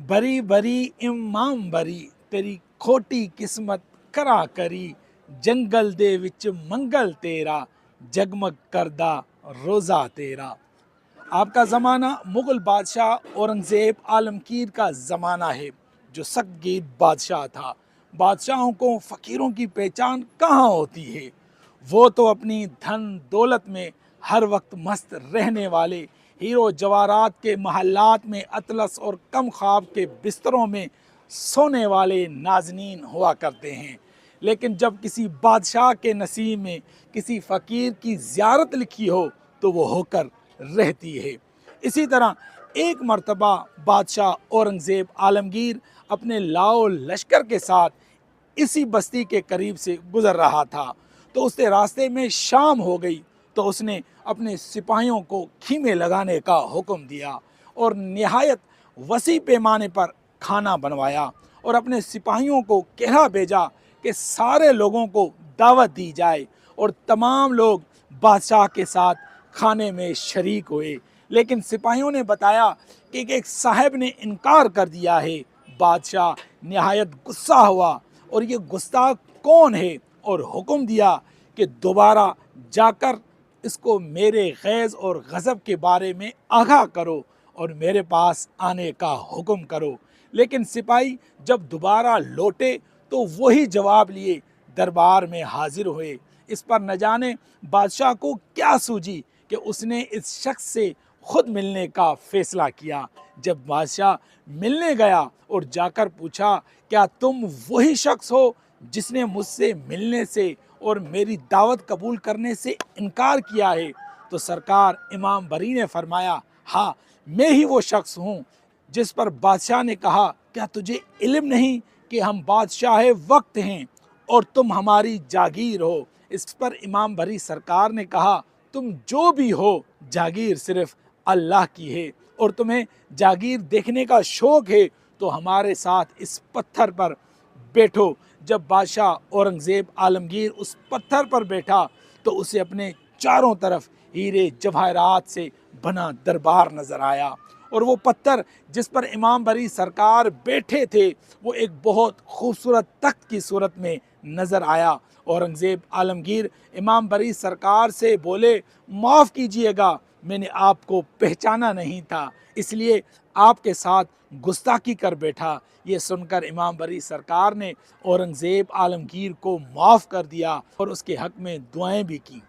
بری بری امام بری تیری کھوٹی قسمت کرا کری جنگل دے وچ منگل تیرا جگمگ کردہ روزہ تیرا۔ آپ کا زمانہ مغل بادشاہ اورنگزیب عالمگیر کا زمانہ ہے جو سخت گیر بادشاہ تھا۔ بادشاہوں کو فقیروں کی پہچان کہاں ہوتی ہے؟ وہ تو اپنی دھن دولت میں ہر وقت مست رہنے والے ہیرو جواہرات کے محلات میں اطلس اور کم خواب کے بستروں میں سونے والے نازنین ہوا کرتے ہیں۔ لیکن جب کسی بادشاہ کے نصیب میں کسی فقیر کی زیارت لکھی ہو تو وہ ہو کر رہتی ہے۔ اسی طرح ایک مرتبہ بادشاہ اورنگزیب عالمگیر اپنے لاؤ لشکر کے ساتھ اسی بستی کے قریب سے گزر رہا تھا تو اس کے راستے میں شام ہو گئی تو اس نے اپنے سپاہیوں کو خیمے لگانے کا حکم دیا اور نہایت وسیع پیمانے پر کھانا بنوایا اور اپنے سپاہیوں کو کہہ بھیجا کہ سارے لوگوں کو دعوت دی جائے اور تمام لوگ بادشاہ کے ساتھ کھانے میں شریک ہوئے۔ لیکن سپاہیوں نے بتایا کہ ایک صاحب نے انکار کر دیا ہے۔ بادشاہ نہایت غصہ ہوا اور یہ گستاخ کون ہے اور حکم دیا کہ دوبارہ جا کر اس کو میرے غیظ اور غضب کے بارے میں آگاہ کرو اور میرے پاس آنے کا حکم کرو۔ لیکن سپاہی جب دوبارہ لوٹے تو وہی جواب لیے دربار میں حاضر ہوئے۔ اس پر نہ جانے بادشاہ کو کیا سوجی کہ اس نے اس شخص سے خود ملنے کا فیصلہ کیا۔ جب بادشاہ ملنے گیا اور جا کر پوچھا کیا تم وہی شخص ہو جس نے مجھ سے ملنے سے اور میری دعوت قبول کرنے سے انکار کیا ہے؟ تو سرکار امام بری نے فرمایا ہاں میں ہی وہ شخص ہوں۔ جس پر بادشاہ نے کہا کیا تجھے علم نہیں کہ ہم بادشاہ وقت ہیں اور تم ہماری جاگیر ہو؟ اس پر امام بری سرکار نے کہا تم جو بھی ہو جاگیر صرف اللہ کی ہے اور تمہیں جاگیر دیکھنے کا شوق ہے تو ہمارے ساتھ اس پتھر پر بیٹھو۔ جب بادشاہ اورنگزیب عالمگیر اس پتھر پر بیٹھا تو اسے اپنے چاروں طرف ہیرے جواہرات سے بنا دربار نظر آیا اور وہ پتھر جس پر امام بری سرکار بیٹھے تھے وہ ایک بہت خوبصورت تخت کی صورت میں نظر آیا۔ اورنگزیب عالمگیر امام بری سرکار سے بولے معاف کیجئے گا میں نے آپ کو پہچانا نہیں تھا اس لیے آپ کے ساتھ گستاخی کر بیٹھا۔ یہ سن کر امام بری سرکار نے اورنگزیب عالمگیر کو معاف کر دیا اور اس کے حق میں دعائیں بھی کی۔